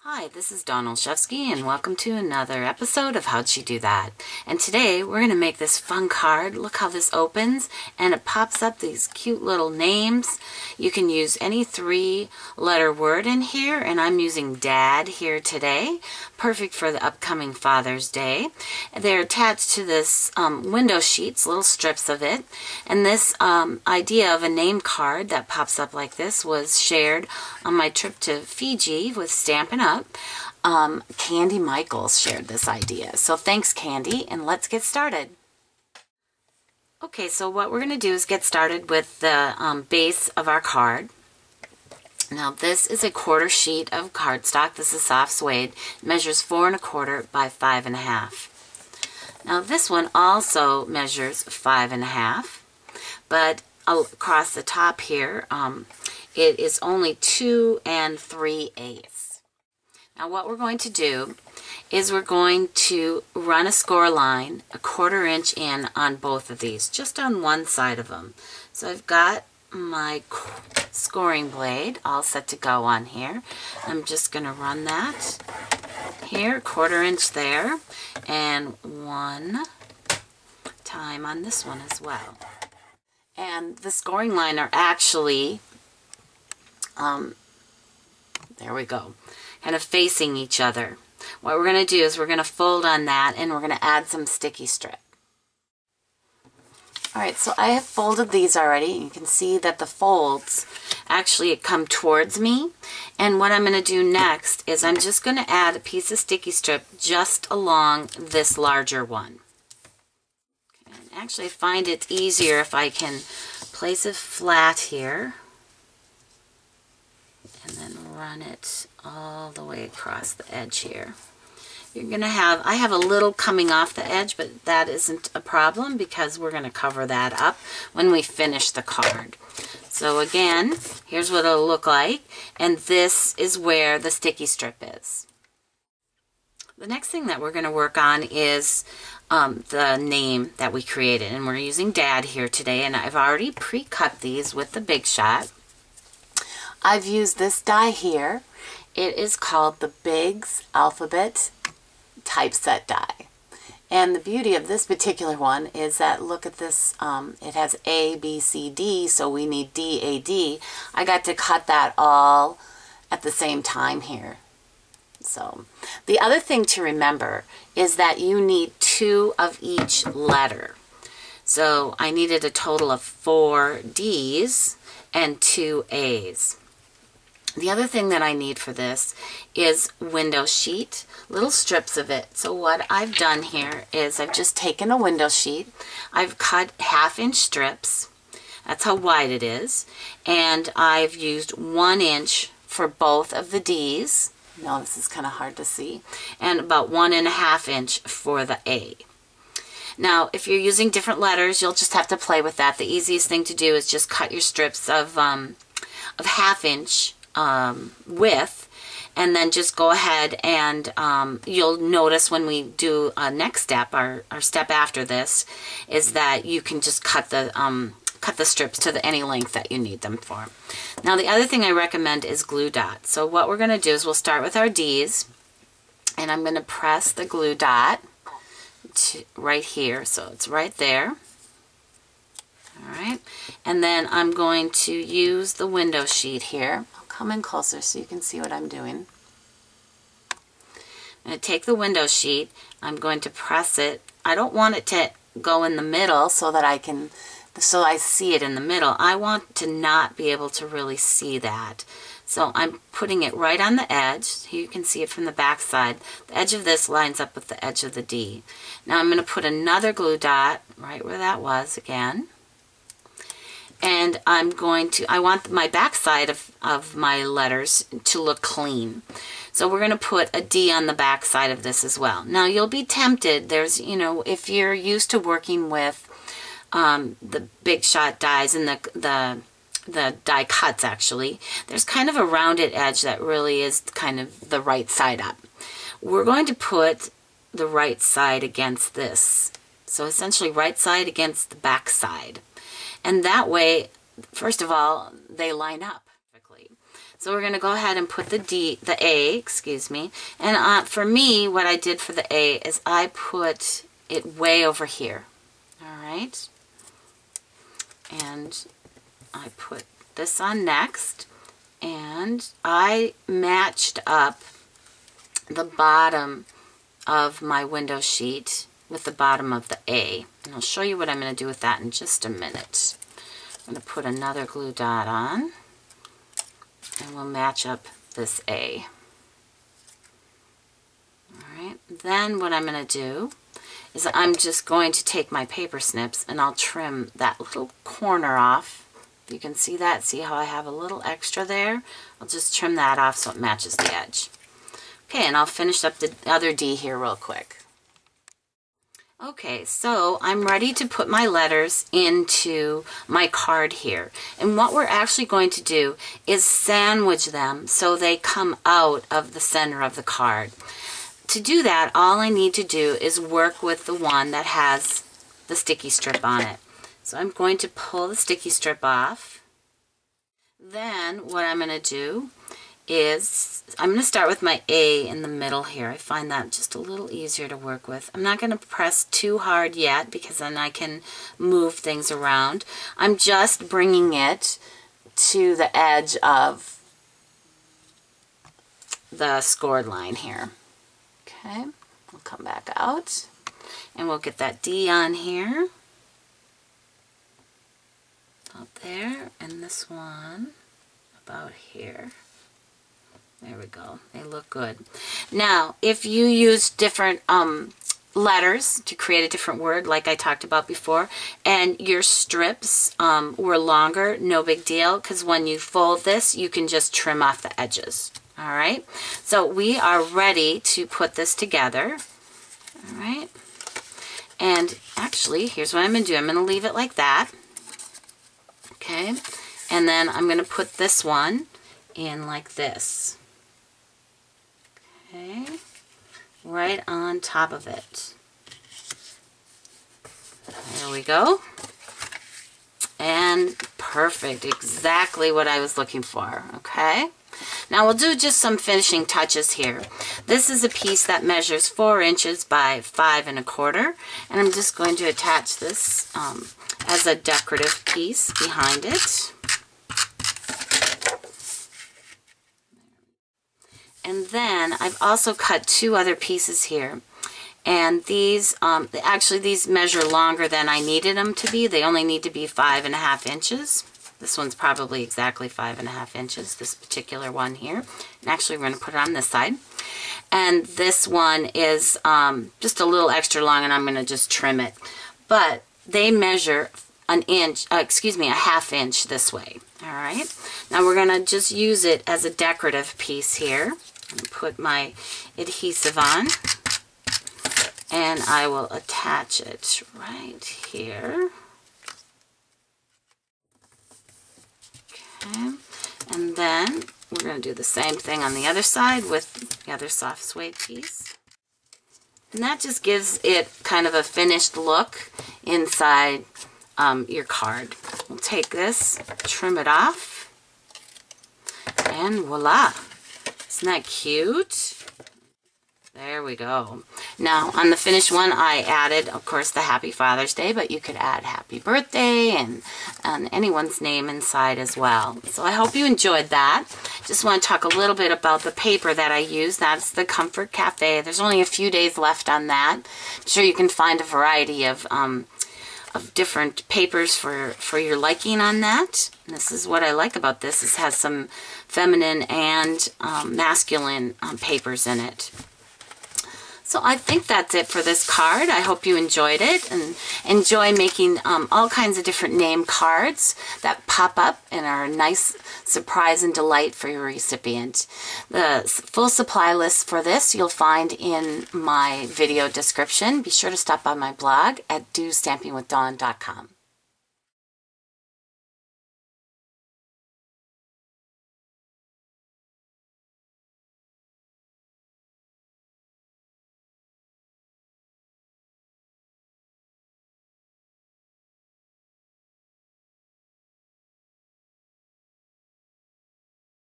Hi, this is Dawn Olszewski, and welcome to another episode of How'd She Do That? And today we're going to make this fun card. Look how this opens, and it pops up these cute little names. You can use any 3-letter word in here, and I'm using Dad here today. Perfect for the upcoming Father's Day. They're attached to this window sheets, little strips of it. And this idea of a name card that pops up like this was shared on my trip to Fiji with Stampin' Up. Candy Michaels shared this idea. So thanks, Candy, and let's get started. Okay, so what we're going to do is get started with the base of our card. Now this is a 1/4 sheet of cardstock. This is soft suede. It measures 4 1/4 by 5 1/2. Now this one also measures 5 1/2, but across the top here, it is only 2 3/8. Now what we're going to do is we're going to run a score line 1/4 inch in on both of these, just on one side of them. So I've got my scoring blade all set to go on here. I'm just going to run that here, 1/4 inch there, and 1 time on this one as well. And the scoring line are actually, there we go, kind of facing each other. What we're going to do is we're going to fold on that, and we're going to add some sticky strip. Alright, so I have folded these already. You can see that the folds actually come towards me. And what I'm going to do next is I'm just going to add a piece of sticky strip just along this larger one. Okay, and actually I find it easier if I can place it flat here and then run it all the way across the edge here. You're going to have, I have a little coming off the edge, but that isn't a problem because we're going to cover that up when we finish the card. So again, here's what it'll look like, and this is where the sticky strip is. The next thing that we're going to work on is the name that we created, and we're using Dad here today, and I've already pre-cut these with the Big Shot. I've used this die here. It is called the Big's Alphabet Typeset die. And the beauty of this particular one is that, look at this, it has A, B, C, D, so we need D, A, D. I got to cut that all at the same time here. So the other thing to remember is that you need 2 of each letter. So I needed a total of 4 D's and 2 A's. The other thing that I need for this is window sheet, little strips of it. So what I've done here is I've just taken a window sheet, I've cut 1/2 inch strips, that's how wide it is, and I've used 1 inch for both of the D's. No, this is kind of hard to see, and about 1 1/2 inch for the A. Now, if you're using different letters, you'll just have to play with that. The easiest thing to do is just cut your strips of 1/2 inch width, and then just go ahead and you'll notice when we do a next step, our step after this, is that you can just cut the strips to any length that you need them for. Now the other thing I recommend is glue dot. So what we're going to do is we'll start with our D's, and I'm going to press the glue dot to right here, so it's right there. Alright, and then I'm going to use the window sheet here. I'll come in closer so you can see what I'm doing. I'm going to take the window sheet, I'm going to press it. I don't want it to go in the middle so that I see it in the middle. I want to not be able to really see that. So I'm putting it right on the edge. Here you can see it from the back side. The edge of this lines up with the edge of the D. Now I'm going to put another glue dot right where that was again. And I want my back side of my letters to look clean. So we're going to put a D on the back side of this as well. Now you'll be tempted, if you're used to working with the Big Shot dies and the die cuts actually, there's kind of a rounded edge that really is kind of the right side up. We're going to put the right side against this. So essentially right side against the back side. And that way, first of all, they line up perfectly. So we're going to go ahead and put the A, excuse me. And for me, what I did for the A is I put it way over here. All right. And I put this on next. And I matched up the bottom of my window sheet with the bottom of the A. And I'll show you what I'm going to do with that in just a minute. I'm going to put another glue dot on. And we'll match up this A. Alright, then what I'm going to do is I'm just going to take my paper snips and I'll trim that little corner off. You can see that. See how I have a little extra there? I'll just trim that off so it matches the edge. Okay, and I'll finish up the other D here real quick. Okay, so I'm ready to put my letters into my card here. And what we're actually going to do is sandwich them so they come out of the center of the card. To do that, all I need to do is work with the one that has the sticky strip on it. So I'm going to pull the sticky strip off. Then what I'm going to do is I'm going to start with my A in the middle here. I find that just a little easier to work with. I'm not going to press too hard yet because then I can move things around. I'm just bringing it to the edge of the scored line here. Okay, we'll come back out and we'll get that D on here. Up there, and this one about here. There we go. They look good. Now, if you use different letters to create a different word, like I talked about before, and your strips were longer, no big deal, because when you fold this, you can just trim off the edges. All right? So we are ready to put this together. All right? And actually, here's what I'm going to do. I'm going to leave it like that. Okay? And then I'm going to put this one in like this. Okay, right on top of it. There we go. And perfect, exactly what I was looking for, okay? Now we'll do just some finishing touches here. This is a piece that measures 4 inches by 5 1/4, and I'm just going to attach this as a decorative piece behind it. And then I've also cut 2 other pieces here. And these, actually these measure longer than I needed them to be. They only need to be 5 1/2 inches. This one's probably exactly 5 1/2 inches, this particular one here. And actually we're going to put it on this side. And this one is just a little extra long and I'm going to just trim it. But they measure an inch, a 1/2 inch this way. All right. Now we're going to just use it as a decorative piece here. Put my adhesive on and I will attach it right here. Okay, and then we're going to do the same thing on the other side with the other soft suede piece. And that just gives it kind of a finished look inside your card. We'll take this, trim it off, and voila! Isn't that cute? There we go. Now, on the finished one, I added, of course, the Happy Father's Day, but you could add Happy Birthday and anyone's name inside as well. So I hope you enjoyed that. Just want to talk a little bit about the paper that I use. That's the Comfort Cafe. There's only a few days left on that. I'm sure you can find a variety of different papers for your liking on that. And this is what I like about this. It has some feminine and masculine papers in it. So I think that's it for this card. I hope you enjoyed it and enjoy making all kinds of different name cards that pop up and are a nice surprise and delight for your recipient. The full supply list for this you'll find in my video description. Be sure to stop by my blog at DOstampingwithDawn.com.